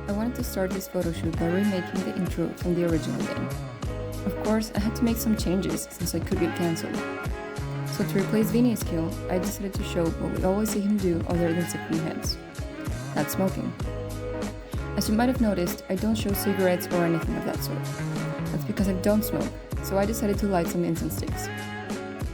I wanted to start this photo shoot by remaking the intro from the original game. Of course, I had to make some changes since I could get cancelled. So to replace Vinny's skill, I decided to show what we always see him do other than sipping heads. That's smoking. As you might have noticed, I don't show cigarettes or anything of that sort. That's because I don't smoke, so I decided to light some incense sticks.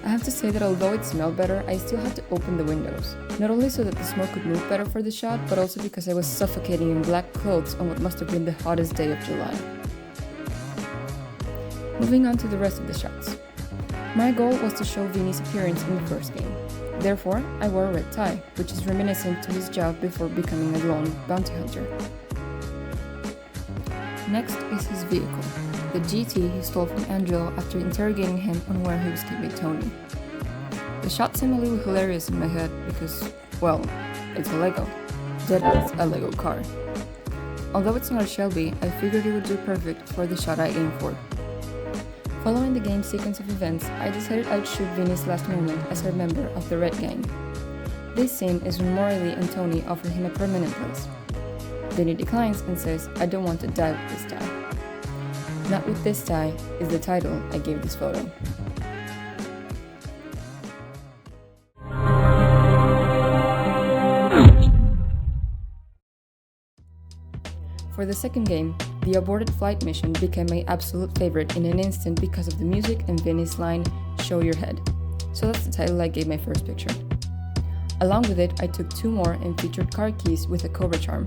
I have to say that although it smelled better, I still had to open the windows. Not only so that the smoke could move better for the shot, but also because I was suffocating in black clothes on what must have been the hottest day of July. Moving on to the rest of the shots. My goal was to show Vinny's appearance in the first game. Therefore, I wore a red tie, which is reminiscent to his job before becoming a lone bounty hunter. Next is his vehicle, the GT he stole from Angelo after interrogating him on where he was keeping Tony. The shot seemed a little hilarious in my head because, well, it's a Lego. That is a Lego car. Although it's not a Shelby, I figured it would do perfect for the shot I aimed for. Following the game's sequence of events, I decided I'd shoot Vinny's last moment as a member of the Red Gang. This scene is when Morley and Tony offer him a permanent place. Vinny declines and says, "I don't want to die with this tie." "Not with this tie" is the title I gave this photo. For the second game, the aborted flight mission became my absolute favorite in an instant because of the music and Vinny's line, "Show your head." So that's the title I gave my first picture. Along with it, I took 2 more and featured car keys with a Cobra charm.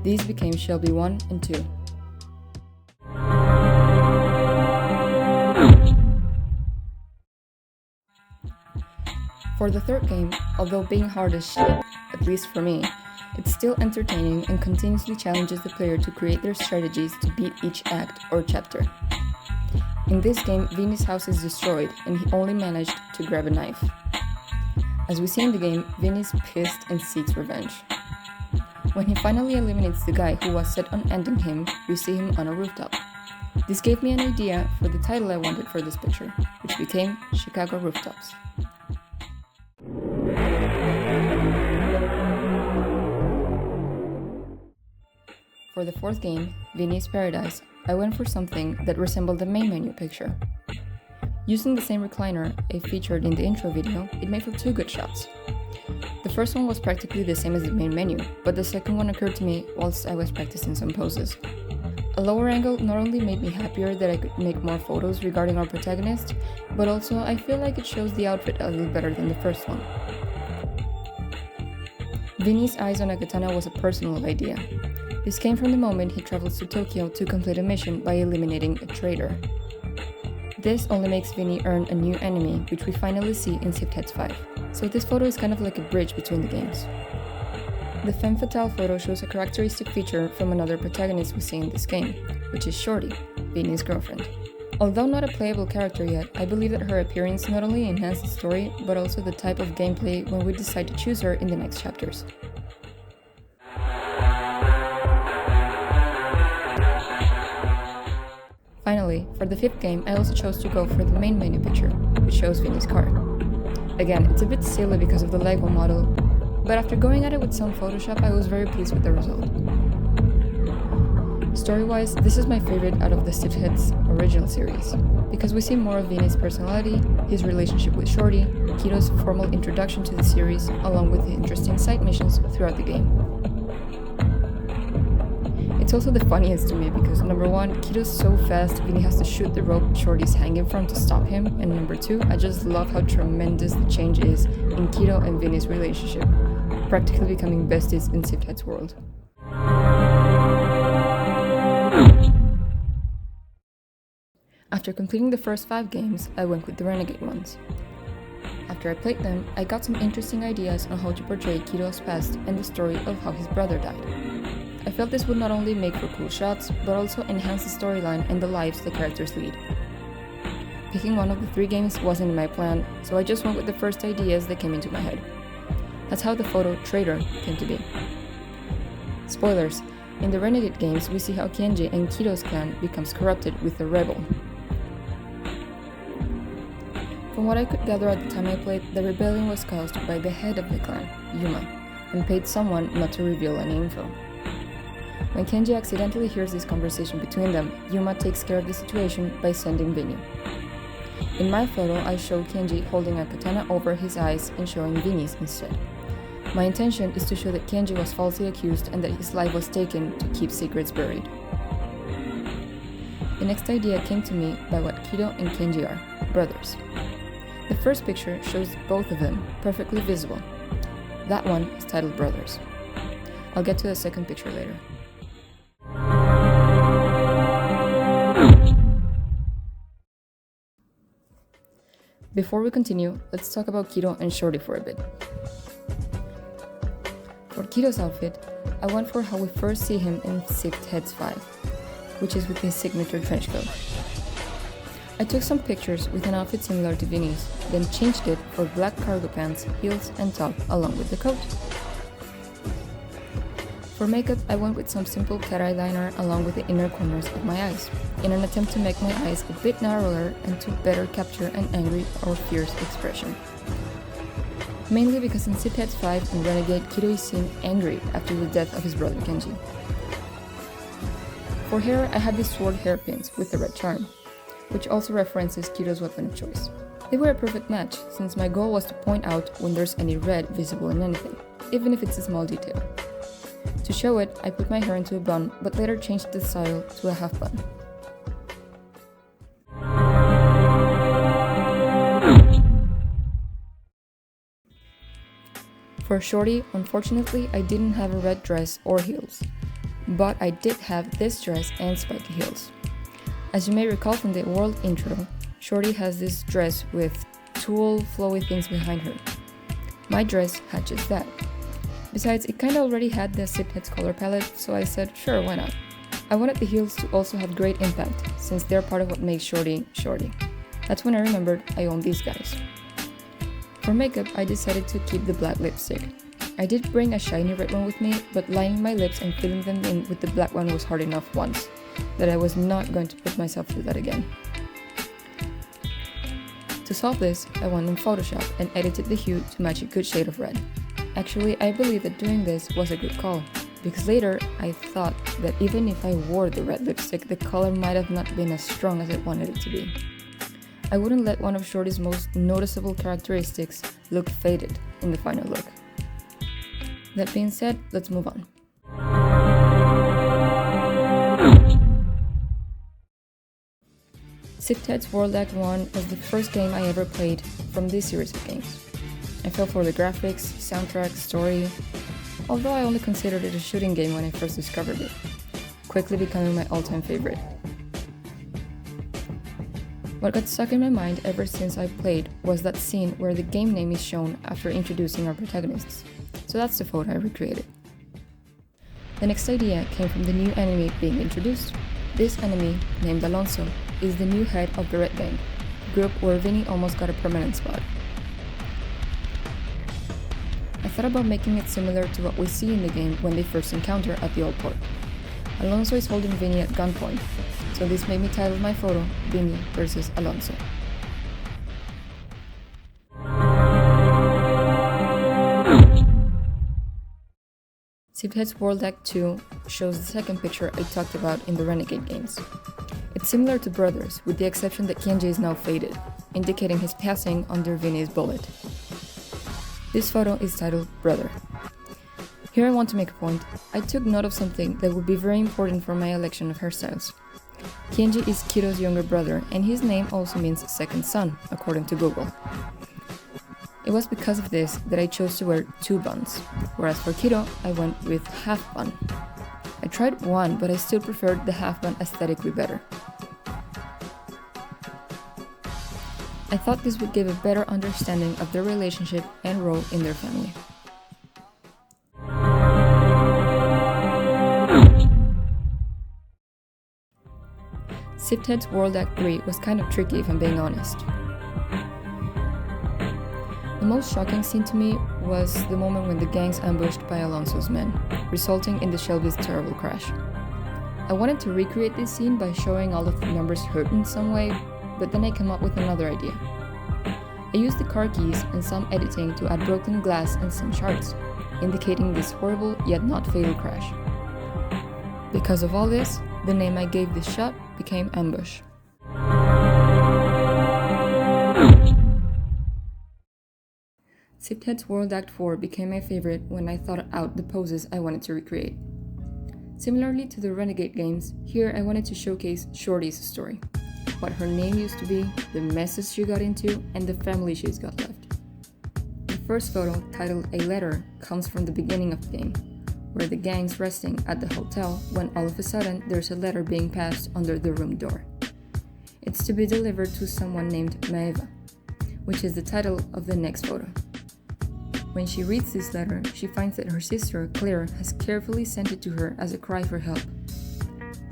These became Shelby 1 and 2. For the third game, although being hard as shit, at least for me, it's still entertaining and continuously challenges the player to create their strategies to beat each act or chapter. In this game, Vinny's house is destroyed and he only managed to grab a knife. As we see in the game, Vinny's pissed and seeks revenge. When he finally eliminates the guy who was set on ending him, we see him on a rooftop. This gave me an idea for the title I wanted for this picture, which became Chicago Rooftops. For the fourth game, Vinny's Paradise, I went for something that resembled the main menu picture. Using the same recliner I featured in the intro video, it made for 2 good shots. The first one was practically the same as the main menu, but the second one occurred to me whilst I was practicing some poses. A lower angle not only made me happier that I could make more photos regarding our protagonist, but also I feel like it shows the outfit a little better than the first one. Vinny's eyes on a katana was a personal idea. This came from the moment he travels to Tokyo to complete a mission by eliminating a traitor. This only makes Vinny earn a new enemy, which we finally see in Sipped Heads 5. So this photo is kind of like a bridge between the games. The femme fatale photo shows a characteristic feature from another protagonist we see in this game, which is Shorty, Vinny's girlfriend. Although not a playable character yet, I believe that her appearance not only enhances the story, but also the type of gameplay when we decide to choose her in the next chapters. Finally, for the 5th game, I also chose to go for the main menu picture, which shows Vinny's car. Again, it's a bit silly because of the Lego model, but after going at it with some Photoshop, I was very pleased with the result. Story-wise, this is my favorite out of the Sipped Heads original series, because we see more of Vinny's personality, his relationship with Shorty, Kito's formal introduction to the series, along with the interesting side missions throughout the game. It's also the funniest to me because number 1, Kito's so fast, Vinny has to shoot the rope Shorty's hanging from to stop him, and number 2, I just love how tremendous the change is in Kito and Vinny's relationship, practically becoming besties in Sipped Heads world. After completing the first 5 games, I went with the Renegade ones. After I played them, I got some interesting ideas on how to portray Kito's past and the story of how his brother died. I felt this would not only make for cool shots, but also enhance the storyline and the lives the characters lead. picking one of the 3 games wasn't in my plan, so I just went with the first ideas that came into my head. That's how the photo Traitor came to be. Spoilers, in the Renegade games we see how Kenji and Kito's clan becomes corrupted with a rebel. From what I could gather at the time I played, the rebellion was caused by the head of the clan, Yuma, and paid someone not to reveal any info. When Kenji accidentally hears this conversation between them, Yuma takes care of the situation by sending Vinny. In my photo, I showed Kenji holding a katana over his eyes and showing Vinny's instead. My intention is to show that Kenji was falsely accused and that his life was taken to keep secrets buried. The next idea came to me by what Kito and Kenji are, brothers. The first picture shows both of them perfectly visible. That one is titled Brothers. I'll get to the second picture later. Before we continue, let's talk about Kito and Shorty for a bit. For Kito's outfit, I went for how we first see him in Sixth Heads 5, which is with his signature trench coat. I took some pictures with an outfit similar to Vinny's, then changed it for black cargo pants, heels, and top along with the coat. For makeup, I went with some simple cat eyeliner along with the inner corners of my eyes, in an attempt to make my eyes a bit narrower and to better capture an angry or fierce expression. Mainly because in Sixth Heads 5 and Renegade, Kito is seen angry after the death of his brother Kenji. For hair, I had these sword hairpins with the red charm, which also references Kito's weapon of choice. They were a perfect match, since my goal was to point out when there's any red visible in anything, even if it's a small detail. To show it, I put my hair into a bun, but later changed the style to a half bun. For Shorty, unfortunately, I didn't have a red dress or heels, but I did have this dress and spiky heels. As you may recall from the world intro, Shorty has this dress with tulle flowy things behind her. My dress had just that. Besides, it kinda already had the Sixth Heads color palette, so I said, sure, why not? I wanted the heels to also have great impact, since they're part of what makes Shorty, Shorty. That's when I remembered I own these guys. For makeup, I decided to keep the black lipstick. I did bring a shiny red one with me, but lining my lips and filling them in with the black one was hard enough once, that I was not going to put myself through that again. To solve this, I went in Photoshop and edited the hue to match a good shade of red. Actually, I believe that doing this was a good call, because later I thought that even if I wore the red lipstick, the color might have not been as strong as I wanted it to be. I wouldn't let one of Shorty's most noticeable characteristics look faded in the final look. That being said, let's move on. Sixth Heads World Act 1 was the first game I ever played from this series of games. I fell for the graphics, soundtrack, story, although I only considered it a shooting game when I first discovered it, quickly becoming my all-time favorite. What got stuck in my mind ever since I played was that scene where the game name is shown after introducing our protagonists, so that's the photo I recreated. The next idea came from the new enemy being introduced. This enemy, named Alonso, is the new head of the Red Gang, group where Vinny almost got a permanent spot. I thought about making it similar to what we see in the game when they first encounter at the old port. Alonso is holding Vinny at gunpoint, so this made me title my photo Vinny vs. Alonso. Sixth Heads World Act 2 shows the second picture I talked about in the Renegade games. It's similar to Brothers, with the exception that Kenji is now faded, indicating his passing under Vinny's bullet. This photo is titled Brother. Here I want to make a point. I took note of something that would be very important for my election of hairstyles. Kenji is Kito's younger brother, and his name also means second son, according to Google. It was because of this that I chose to wear 2 buns, whereas for Kito, I went with half bun. I tried one, but I still preferred the half bun aesthetically better. I thought this would give a better understanding of their relationship and role in their family. Sifthead's World Act 3 was kind of tricky if I'm being honest. The most shocking scene to me was the moment when the gang's ambushed by Alonso's men, resulting in the Shelby's terrible crash. I wanted to recreate this scene by showing all of the members hurt in some way, but then I came up with another idea. I used the car keys and some editing to add broken glass and some shards, indicating this horrible yet not fatal crash. Because of all this, the name I gave this shot became Ambush. Sifthead's World Act 4 became my favorite when I thought out the poses I wanted to recreate. Similarly to the Renegade games, here I wanted to showcase Shorty's story. What her name used to be, the messes she got into, and the family she's got left. The first photo, titled A Letter, comes from the beginning of the game, where the gang's resting at the hotel when all of a sudden there's a letter being passed under the room door. It's to be delivered to someone named Maeva, which is the title of the next photo. When she reads this letter, she finds that her sister, Claire, has carefully sent it to her as a cry for help.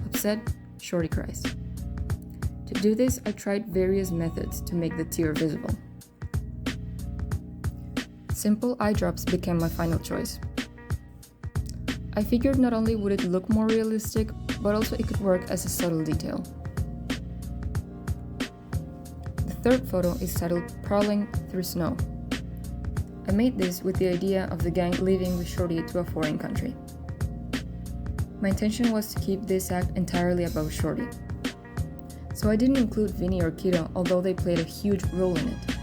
Upset, Shorty cries. To do this, I tried various methods to make the tear visible. Simple eye drops became my final choice. I figured not only would it look more realistic, but also it could work as a subtle detail. The third photo is titled Prowling Through Snow. I made this with the idea of the gang leaving with Shorty to a foreign country. My intention was to keep this act entirely about Shorty. So I didn't include Vinny or Kiro, although they played a huge role in it.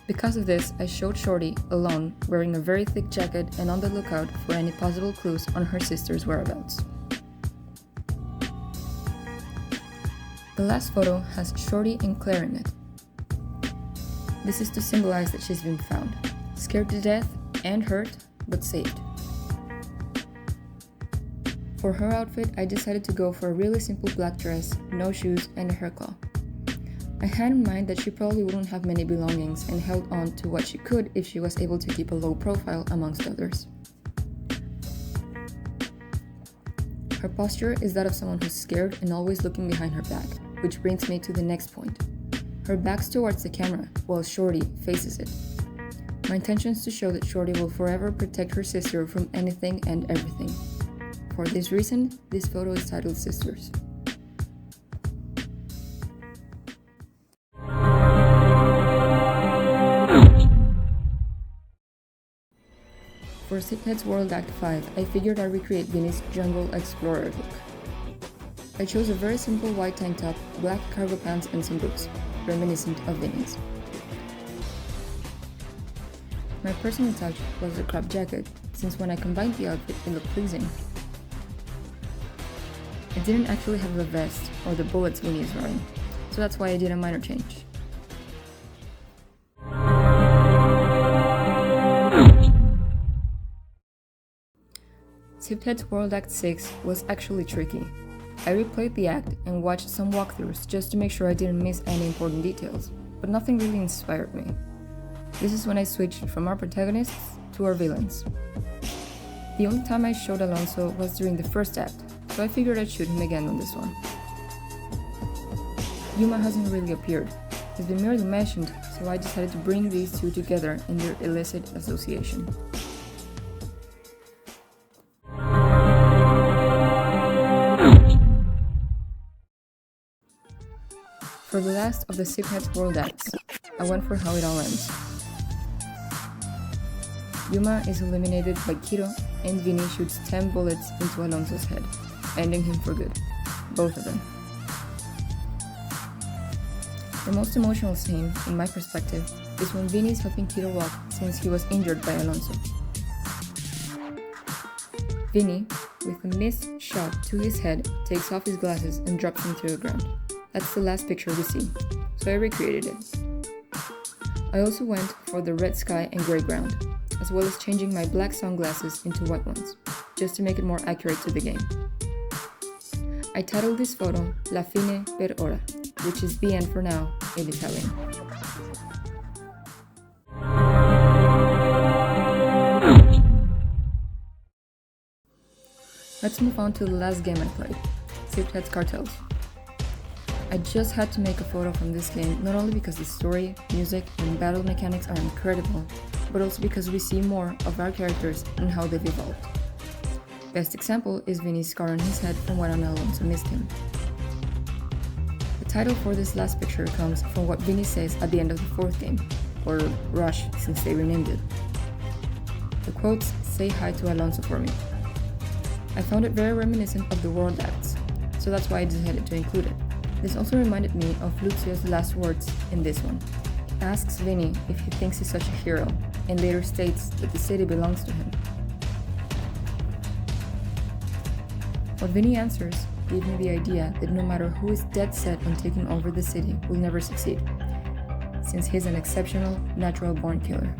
Because of this, I showed Shorty alone, wearing a very thick jacket and on the lookout for any possible clues on her sister's whereabouts. The last photo has Shorty and Claire in it. This is to symbolize that she's been found, scared to death and hurt, but saved. For her outfit, I decided to go for a really simple black dress, no shoes, and a hair claw. I had in mind that she probably wouldn't have many belongings and held on to what she could if she was able to keep a low profile amongst others. Her posture is that of someone who's scared and always looking behind her back, which brings me to the next point. Her back's towards the camera, while Shorty faces it. My intention is to show that Shorty will forever protect her sister from anything and everything. For this reason, this photo is titled Sisters. For Sifthead's World Act 5, I figured I'd recreate Vinny's Jungle Explorer look. I chose a very simple white tank top, black cargo pants, and some boots, reminiscent of Vinny's. My personal touch was the crop jacket, since when I combined the outfit, it looked pleasing. It didn't actually have the vest or the bullets Vinny is wearing, so that's why I did a minor change. Sifthead's World Act 6 was actually tricky. I replayed the act and watched some walkthroughs just to make sure I didn't miss any important details, but nothing really inspired me. This is when I switched from our protagonists to our villains. The only time I showed Alonso was during the first act, so I figured I'd shoot him again on this one. Yuma hasn't really appeared. He's been merely mentioned, so I decided to bring these two together in their illicit association. For the last of the Sifthead's World Acts, I went for how it all ends. Yuma is eliminated by Kiro, and Vinny shoots 10 bullets into Alonso's head, ending him for good, both of them. The most emotional scene, in my perspective, is when Vinny is helping Kiro walk since he was injured by Alonso. Vinny, with a missed shot to his head, takes off his glasses and drops them to the ground. That's the last picture we see, so I recreated it. I also went for the red sky and grey ground, as well as changing my black sunglasses into white ones, just to make it more accurate to the game. I titled this photo La fine per ora, which is the end for now in Italian. Let's move on to the last game I played, Sifthead's Cartels. I just had to make a photo from this game, not only because the story, music, and battle mechanics are incredible, but also because we see more of our characters and how they've evolved. Best example is Vinny's scar on his head from when Alonso missed him. The title for this last picture comes from what Vinny says at the end of the fourth game, or Rush since they renamed it. The quotes "Say hi to Alonso for me." I found it very reminiscent of the World Acts, so that's why I decided to include it. This also reminded me of Luccio's last words in this one. He asks Vinny if he thinks he's such a hero, and later states that the city belongs to him. What Vinny answers gave me the idea that no matter who is dead set on taking over the city will never succeed, since he's an exceptional, natural-born killer.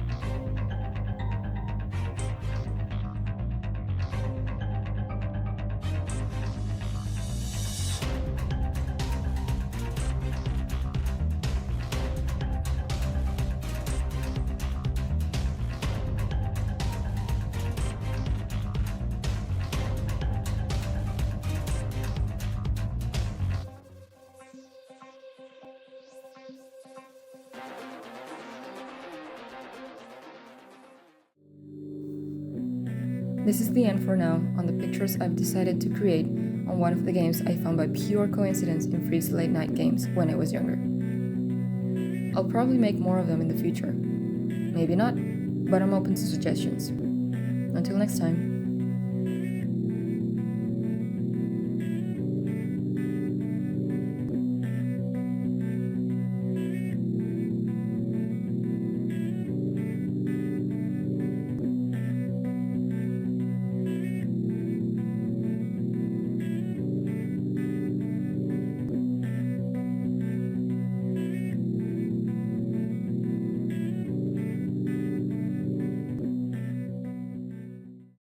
This is the end for now on the pictures I've decided to create on one of the games I found by pure coincidence in Free's late night games when I was younger. I'll probably make more of them in the future. Maybe not, but I'm open to suggestions. Until next time.